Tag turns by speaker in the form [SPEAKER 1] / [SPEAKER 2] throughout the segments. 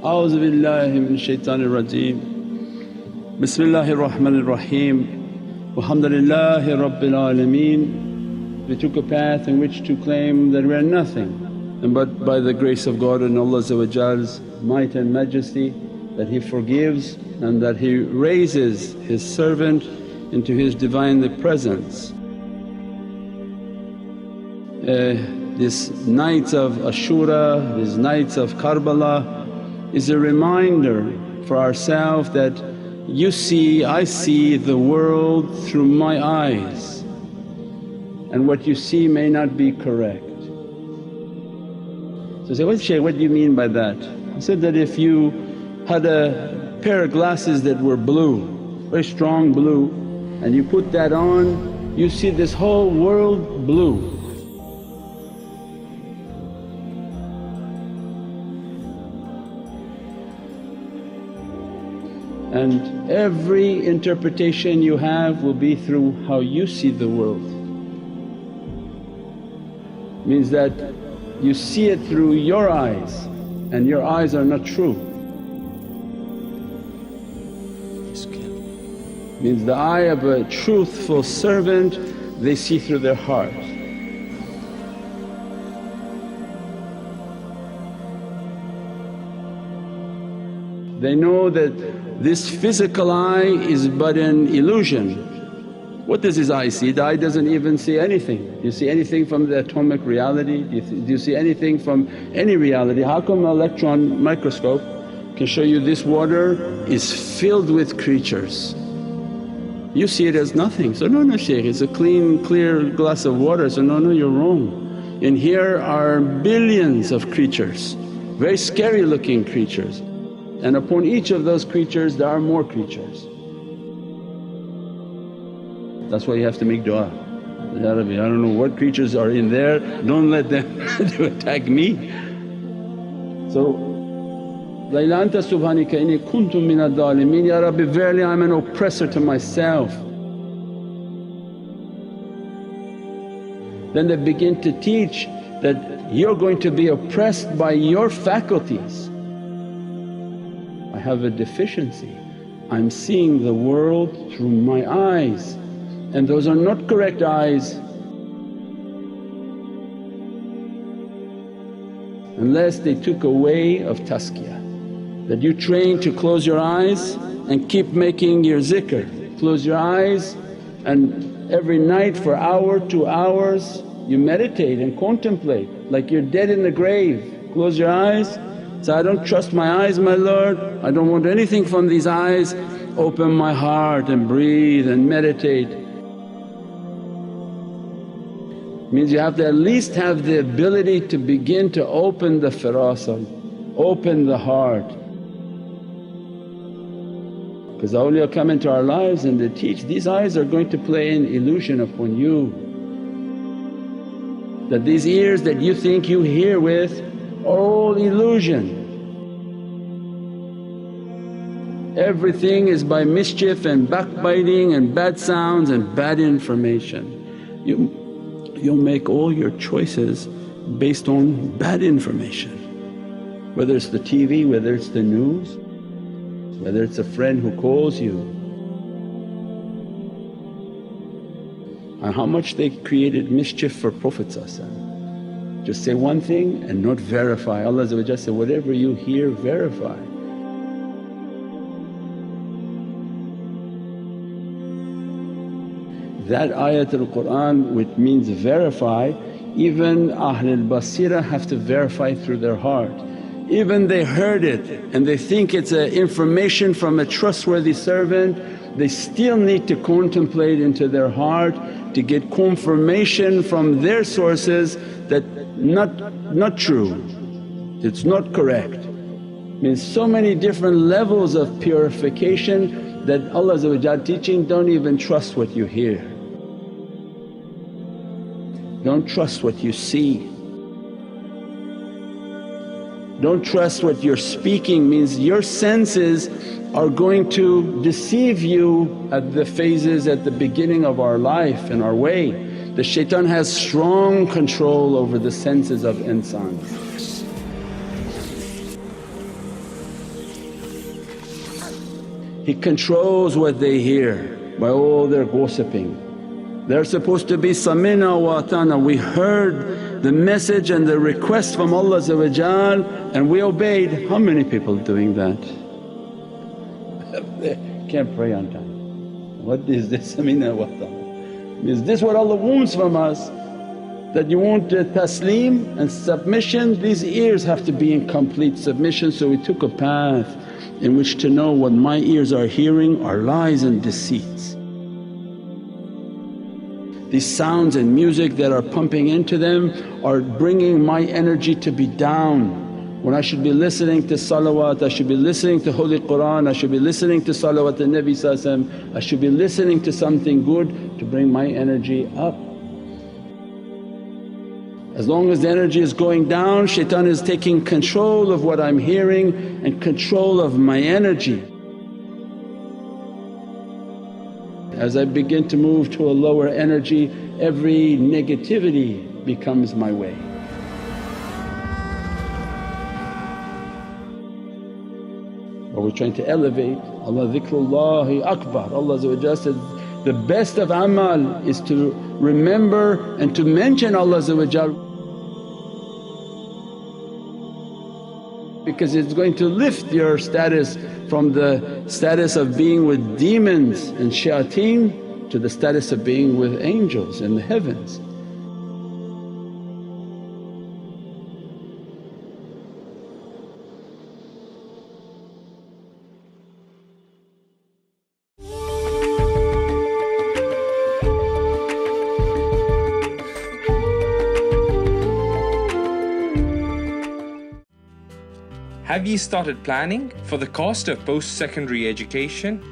[SPEAKER 1] A'udhu billahi minash shaitanir rajeem. Bismillahir Rahmanir Raheem. Walhamdulillahi Rabbil Alameen. We took a path in which to claim that we are nothing, and but by the grace of God and Allah's might and majesty that He forgives and that He raises His servant into His Divinely Presence. This nights of Ashura, these nights of Karbala is a reminder for ourselves that you see, I see the world through my eyes, and what you see may not be correct. So I said, "What Shaykh, what do you mean by that?" I said that if you had a pair of glasses that were blue, very strong blue, and you put that on, you see this whole world blue. And every interpretation you have will be through how you see the world. Means that you see it through your eyes and your eyes are not true. Means the eye of a truthful servant, they see through their heart. They know that this physical eye is but an illusion. What does his eye see? The eye doesn't even see anything. Do you see anything from the atomic reality? Do you see anything from any reality? How come an electron microscope can show you this water is filled with creatures? You see it as nothing. So, no Shaykh, it's a clean clear glass of water. So, no you're wrong. In here are billions of creatures, very scary looking creatures. And upon each of those creatures there are more creatures. That's why you have to make du'a, Ya Rabbi, I don't know what creatures are in there, don't let them to attack me. So, La ilaha anta subhanaka inni kuntu minadh dhalimeen, Ya Rabbi, verily I'm an oppressor to myself. Then they begin to teach that you're going to be oppressed by your faculties. I have a deficiency, I'm seeing the world through my eyes, and those are not correct eyes. Unless they took a way of tazkiyah, that you train to close your eyes and keep making your zikr. Close your eyes and every night for hour, 2 hours you meditate and contemplate like you're dead in the grave. Close your eyes. So, I don't trust my eyes, my Lord, I don't want anything from these eyes, open my heart and breathe and meditate. Means you have to at least have the ability to begin to open the firasa, open the heart. Because awliya come into our lives and they teach, these eyes are going to play an illusion upon you. That these ears that you think you hear with are all illusion. Everything is by mischief and backbiting and bad sounds and bad information. You'll make all your choices based on bad information, whether it's the TV, whether it's the news, whether it's a friend who calls you. And how much they created mischief for Prophet. Just say one thing and not verify. Allah said, whatever you hear verify. That ayatul Qur'an which means verify, even Ahlul Basira have to verify through their heart. Even they heard it and they think it's information from a trustworthy servant, they still need to contemplate into their heart to get confirmation from their sources that not true, it's not correct. Means so many different levels of purification that Allah teaching, don't even trust what you hear, don't trust what you see, don't trust what you're speaking. Means your senses are going to deceive you at the phases at the beginning of our life and our way. The shaitan has strong control over the senses of insan. He controls what they hear by all their gossiping. They're supposed to be samina wa atana, we heard the message and the request from Allah and we obeyed. How many people doing that? They can't pray on time. What is this samina wa atana? Is this what Allah wants from us? That you want taslim and submission? These ears have to be in complete submission. So we took a path in which to know what my ears are hearing are lies and deceits. These sounds and music that are pumping into them are bringing my energy to be down. When I should be listening to salawat, I should be listening to Holy Qur'an, I should be listening to salawat al-Nabi, I should be listening to something good to bring my energy up. As long as the energy is going down, shaitan is taking control of what I'm hearing and control of my energy. As I begin to move to a lower energy, every negativity becomes my way. But we're trying to elevate. Allah dhikrullahi akbar. Allah said, the best of amal is to remember and to mention Allah because it's going to lift your status from the status of being with demons and shayateen to the status of being with angels in the heavens.
[SPEAKER 2] Have you started planning for the cost of post-secondary education?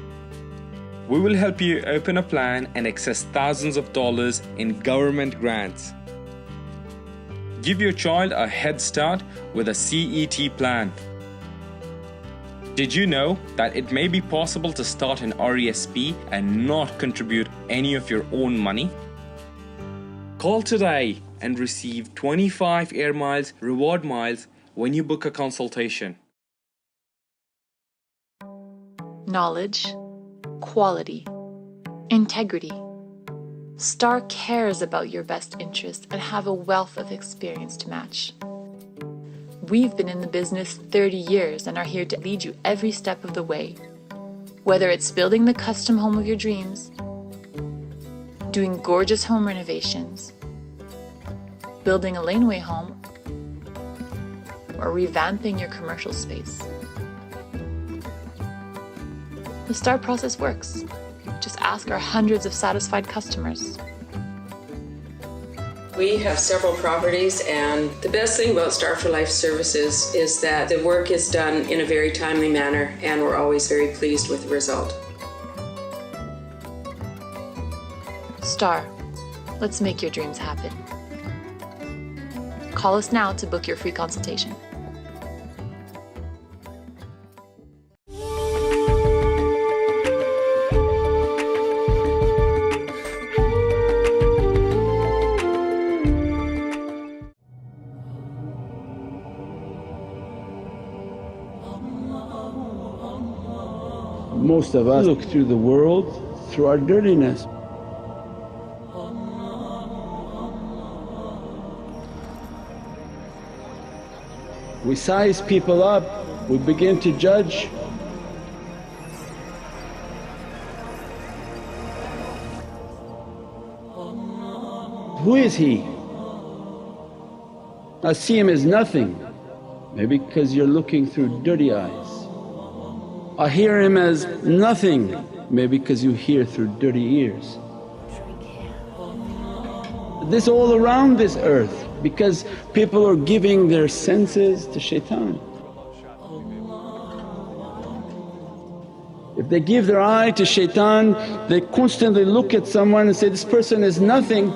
[SPEAKER 2] We will help you open a plan and access thousands of dollars in government grants. Give your child a head start with a CET plan. Did you know that it may be possible to start an RESP and not contribute any of your own money? Call today and receive 25 air miles reward miles when you book a consultation.
[SPEAKER 3] Knowledge, quality, integrity. STAR cares about your best interests and have a wealth of experience to match. We've been in the business 30 years and are here to lead you every step of the way. Whether it's building the custom home of your dreams, doing gorgeous home renovations, building a laneway home, or revamping your commercial space. The STAR process works. Just ask our hundreds of satisfied customers.
[SPEAKER 4] We have several properties, and the best thing about Star for Life Services is that the work is done in a very timely manner, and we're always very pleased with the result.
[SPEAKER 3] STAR, let's make your dreams happen. Call us now to book your free consultation.
[SPEAKER 1] Most of us look through the world through our dirtiness. We size people up, we begin to judge. Who is he? I see him as nothing, maybe because you're looking through dirty eyes. I hear him as nothing, maybe because you hear through dirty ears. This all around this earth because people are giving their senses to shaitan. If they give their eye to shaitan, they constantly look at someone and say, this person is nothing,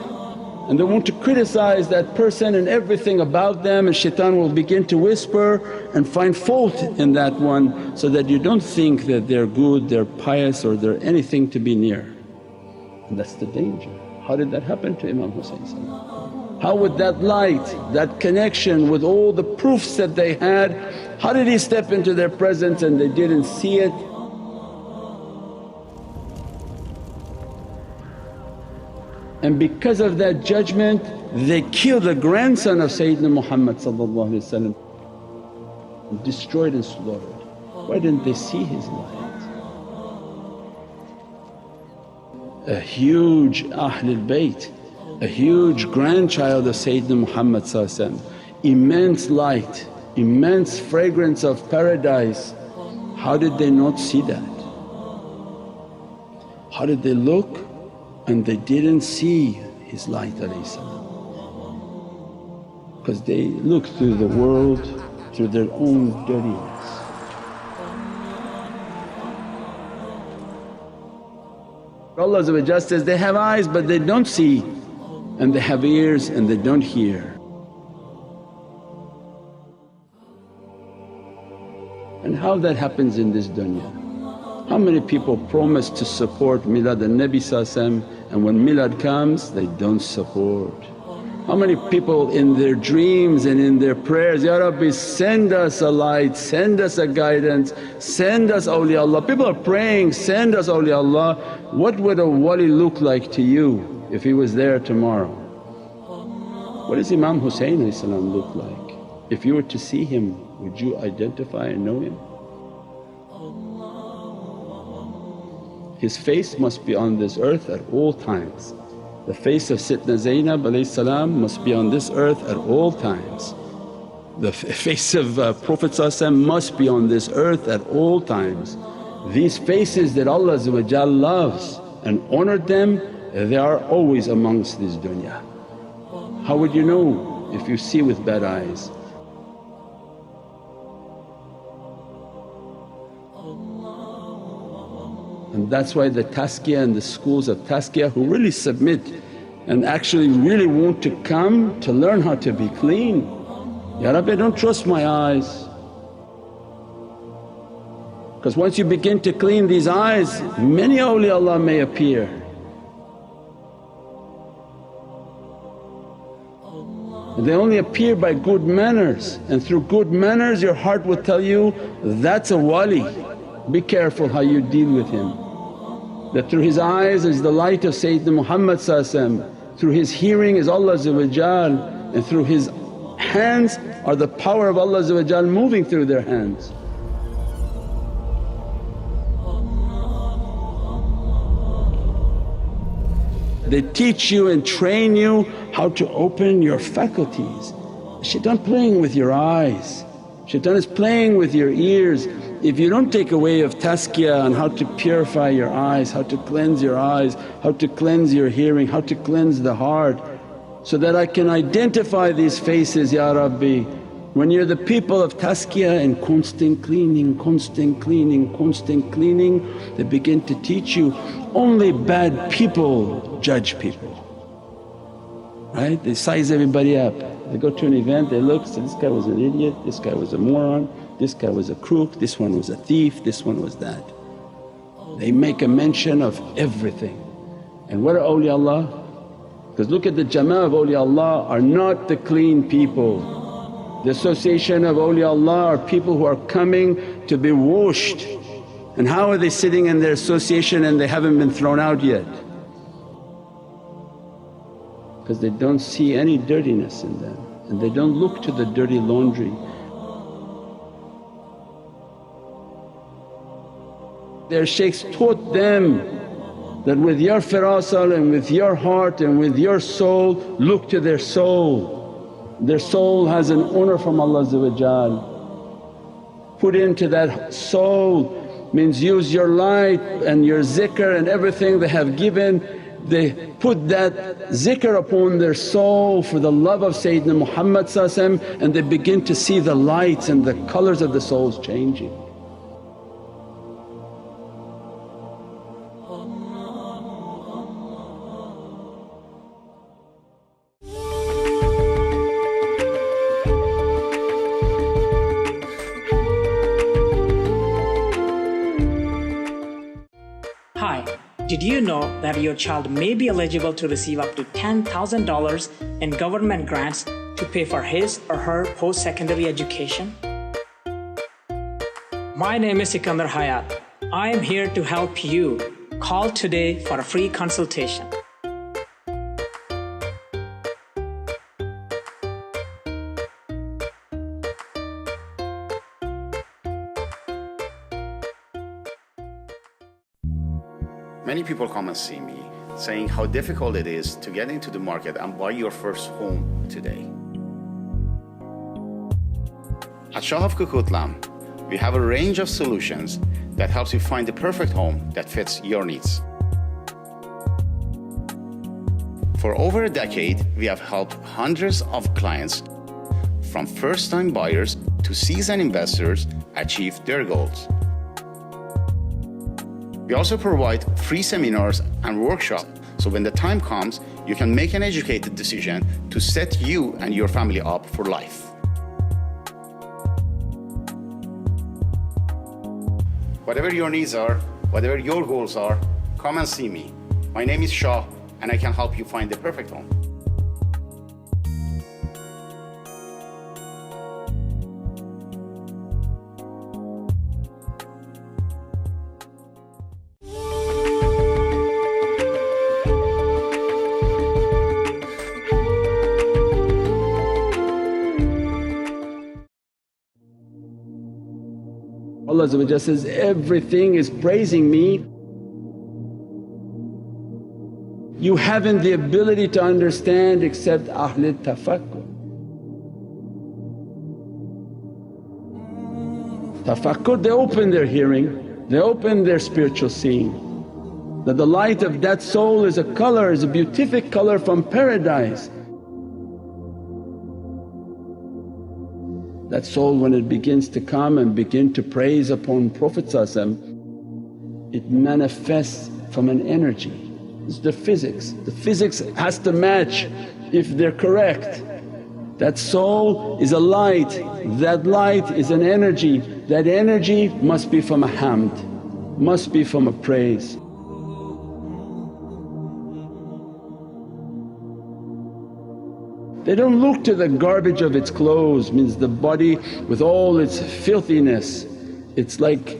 [SPEAKER 1] and they want to criticize that person and everything about them, and shaitan will begin to whisper and find fault in that one so that you don't think that they're good, they're pious or they're anything to be near. And that's the danger. How did that happen to Imam Hussain? How would that light, that connection with all the proofs that they had, how did he step into their presence and they didn't see it? And because of that judgment they killed the grandson of Sayyidina Muhammad, destroyed and slaughtered. Why didn't they see his light? A huge Ahlul Bayt, a huge grandchild of Sayyidina Muhammad, immense light, immense fragrance of paradise. How did they not see that? How did they look and they didn't see his light? Because they looked through the world through their own dirtiness. Allah says, they have eyes but they don't see, and they have ears and they don't hear. And how that happens in this dunya? How many people promise to support Milad al-Nabi and when Milad comes they don't support? How many people in their dreams and in their prayers, Ya Rabbi send us a light, send us a guidance, send us awliyaullah. People are praying, send us awliyaullah. What would a wali look like to you if he was there tomorrow? What does Imam Husayn look like? If you were to see him, would you identify and know him? His face must be on this earth at all times. The face of Sayyidina Zainab must be on this earth at all times. The face of Prophet must be on this earth at all times. These faces that Allah loves and honoured them, they are always amongst this dunya. How would you know if you see with bad eyes? And that's why the tazkiyah and the schools of tazkiyah who really submit and actually really want to come to learn how to be clean. Ya Rabbi, I don't trust my eyes. Because once you begin to clean these eyes, many awliyaullah may appear. They only appear by good manners, and through good manners your heart will tell you, that's a wali, be careful how you deal with him. That through his eyes is the light of Sayyidina Muhammad, through his hearing is Allah, and through his hands are the power of Allah moving through their hands. They teach you and train you how to open your faculties. Shaitan playing with your eyes, shaitan is playing with your ears. If you don't take away of tazkiyah on how to purify your eyes, how to cleanse your eyes, how to cleanse your hearing, how to cleanse the heart, so that I can identify these faces, Ya Rabbi. When you're the people of tazkiyah and constant cleaning, constant cleaning, constant cleaning, they begin to teach you only bad people judge people, right? They size everybody up. They go to an event, they look, say, this guy was an idiot, this guy was a moron, this guy was a crook, this one was a thief, this one was that. They make a mention of everything. And what are awliyaullah? Because look at the jama'ah of awliyaullah are not the clean people. The association of awliyaullah are people who are coming to be washed. And how are they sitting in their association and they haven't been thrown out yet? Because they don't see any dirtiness in them and they don't look to the dirty laundry. Their shaykhs taught them that with your firasal and with your heart and with your soul, look to their soul. Their soul has an honour from Allah. Put into that soul means use your light and your zikr and everything they have given. They put that zikr upon their soul for the love of Sayyidina Muhammad and they begin to see the lights and the colours of the souls changing.
[SPEAKER 5] Hi, did you know that your child may be eligible to receive up to $10,000 in government grants to pay for his or her post-secondary education? My name is Sikandar Hayat. I am here to help you. Call today for a free consultation.
[SPEAKER 6] Many people come and see me saying how difficult it is to get into the market and buy your first home today. At Shah of Kukutlam, we have a range of solutions that helps you find the perfect home that fits your needs. For over a decade, we have helped hundreds of clients, from first-time buyers to seasoned investors, achieve their goals. We also provide free seminars and workshops, so when the time comes, you can make an educated decision to set you and your family up for life. Whatever your needs are, whatever your goals are, come and see me. My name is Shah, and I can help you find the perfect home.
[SPEAKER 1] Allah says, everything is praising me. You haven't the ability to understand except Ahl Tafakkur. Tafakkur, they open their hearing, they open their spiritual seeing. That the light of that soul is a color, is a beatific color from paradise. That soul when it begins to come and begin to praise upon Prophet it manifests from an energy. It's the physics. The physics has to match if they're correct. That soul is a light, that light is an energy, that energy must be from a hamd, must be from a praise. They don't look to the garbage of its clothes, means the body with all its filthiness. It's like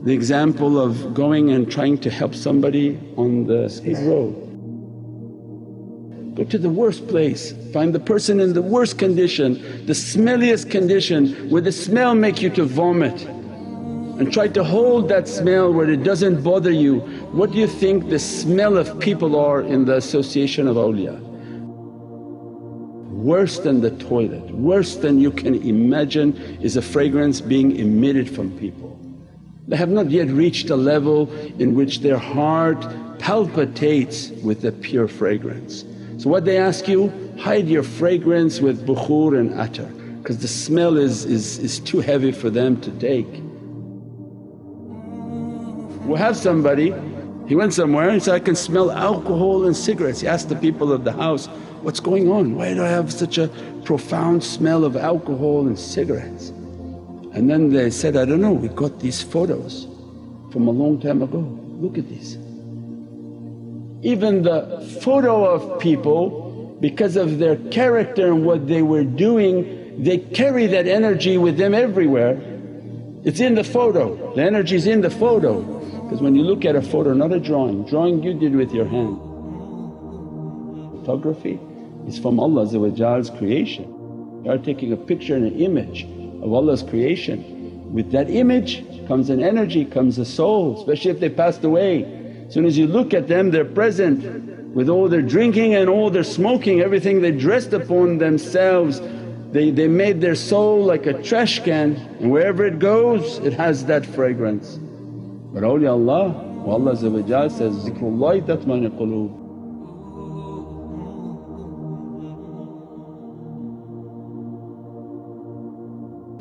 [SPEAKER 1] the example of going and trying to help somebody on the Skid Row. Go to the worst place, find the person in the worst condition, the smelliest condition where the smell make you to vomit, and try to hold that smell where it doesn't bother you. What do you think the smell of people are in the association of awliya? Worse than the toilet, worse than you can imagine is a fragrance being emitted from people. They have not yet reached a level in which their heart palpitates with the pure fragrance. So what they ask you, hide your fragrance with bukhur and atar, because the smell is too heavy for them to take. We have somebody, he went somewhere, he said, I can smell alcohol and cigarettes. He asked the people of the house, what's going on? Why do I have such a profound smell of alcohol and cigarettes? And then they said, I don't know, we got these photos from a long time ago, look at these. Even the photo of people, because of their character and what they were doing, they carry that energy with them everywhere. It's in the photo, the energy's in the photo. Because when you look at a photo, not a drawing you did with your hand. Photography is from Allah's creation. You are taking a picture and an image of Allah's creation. With that image comes an energy, comes a soul, especially if they passed away. As soon as you look at them, they're present with all their drinking and all their smoking, everything they dressed upon themselves. They made their soul like a trash can, and wherever it goes it has that fragrance. But awliyaullah, Allah says, zikrullahi tatma'innu qulub.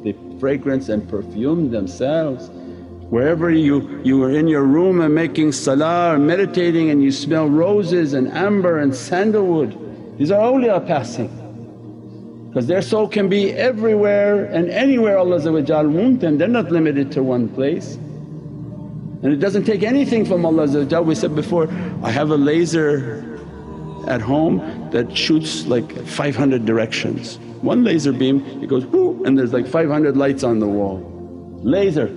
[SPEAKER 1] They fragrance and perfume themselves. Wherever you are in your room and making salah or meditating and you smell roses and amber and sandalwood, these are awliya passing. Because their soul can be everywhere and anywhere Allah want them, they're not limited to one place. And it doesn't take anything from Allah. We said before, I have a laser at home that shoots like 500 directions. One laser beam, it goes whoo, and there's like 500 lights on the wall. Laser.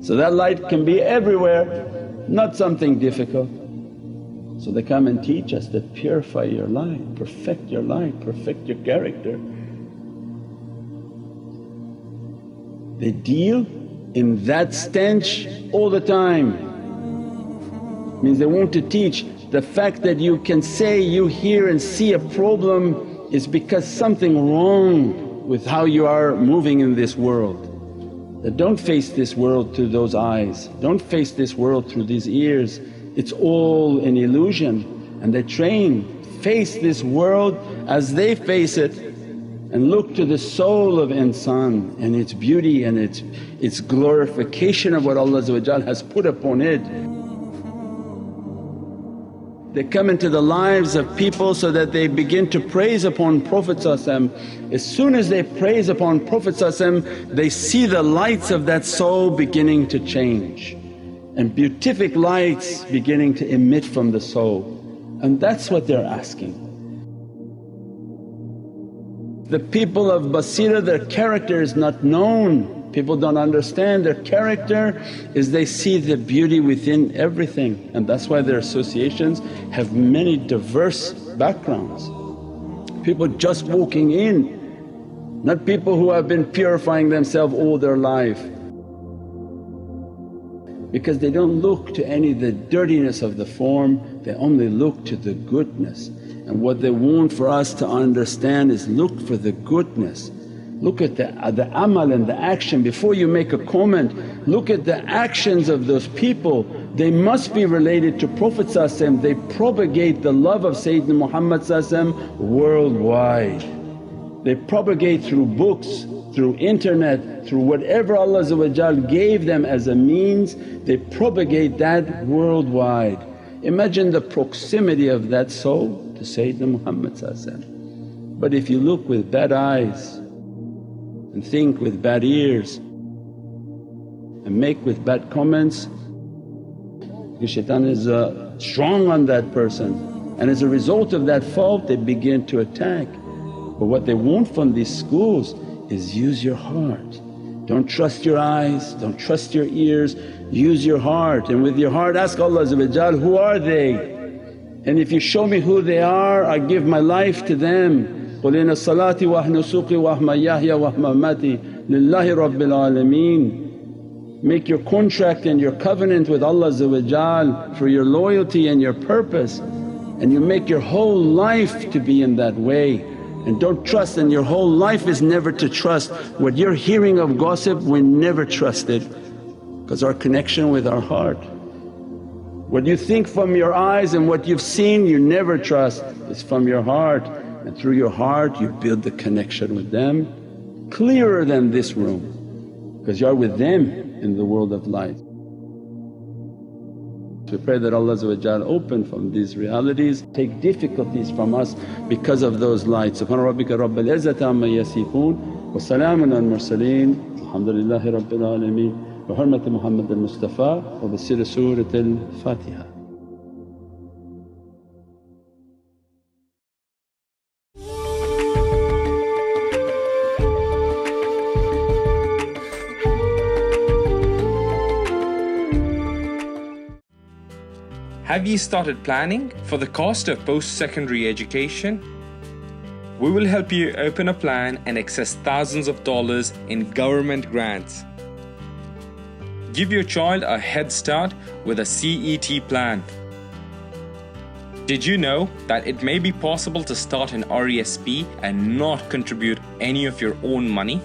[SPEAKER 1] So that light can be everywhere, not something difficult. So they come and teach us that purify your life, perfect your life, perfect your character. They deal in that stench all the time. Means they want to teach the fact that you can say you hear and see a problem is because something wrong with how you are moving in this world. That don't face this world through those eyes, don't face this world through these ears, it's all an illusion. And they train, face this world as they face it and look to the soul of insan and its beauty and its glorification of what Allah has put upon it. They come into the lives of people so that they begin to praise upon Prophet. As soon as they praise upon Prophet they see the lights of that soul beginning to change and beatific lights beginning to emit from the soul, and that's what they're asking. The people of Basira, their character is not known. People don't understand their character is they see the beauty within everything, and that's why their associations have many diverse backgrounds. People just walking in, not people who have been purifying themselves all their life. Because they don't look to any of the dirtiness of the form, they only look to the goodness. And what they want for us to understand is look for the goodness. Look at the amal and the action. Before you make a comment, look at the actions of those people. They must be related to Prophet. They propagate the love of Sayyidina Muhammad worldwide. They propagate through books, through internet, through whatever Allah gave them as a means, they propagate that worldwide. Imagine the proximity of that soul to Sayyidina Muhammad. But if you look with bad eyes and think with bad ears and make with bad comments, because shaitan is strong on that person, and as a result of that fault they begin to attack. But what they want from these schools is use your heart. Don't trust your eyes, don't trust your ears, use your heart, and with your heart ask Allah, who are they? And if you show me who they are, I give my life to them. قُلْ إِنَّ الصَّلَاةِ وَنُسُكِي وَمَحْيَايَ وَمَمَاتِي لِلَّهِ رَبِّ الْعَالَمِينَ. Make your contract and your covenant with Allah for your loyalty and your purpose, and you make your whole life to be in that way. And don't trust, and your whole life is never to trust. What you're hearing of gossip, we never trust it because our connection with our heart. What you think from your eyes and what you've seen you never trust, it's from your heart, and through your heart you build the connection with them clearer than this room because you are with them in the world of light. We pray that Allah open from these realities, take difficulties from us because of those lights. Subhana rabbika rabbil izzati amma yasifoon wa salaamun al mursaleen alhamdulillahi rabbil alameen bi hurmati Muhammad al-Mustafa wa bi sirri Surat al-Fatiha.
[SPEAKER 2] Have you started planning for the cost of post-secondary education? We will help you open a plan and access thousands of dollars in government grants. Give your child a head start with a CET plan. Did you know that it may be possible to start an RESP and not contribute any of your own money?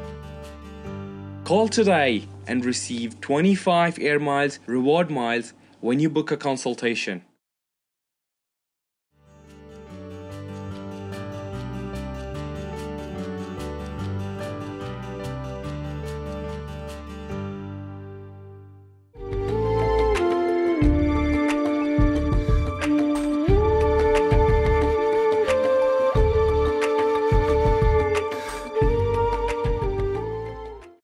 [SPEAKER 2] Call today and receive 25 air miles reward miles when you book a consultation.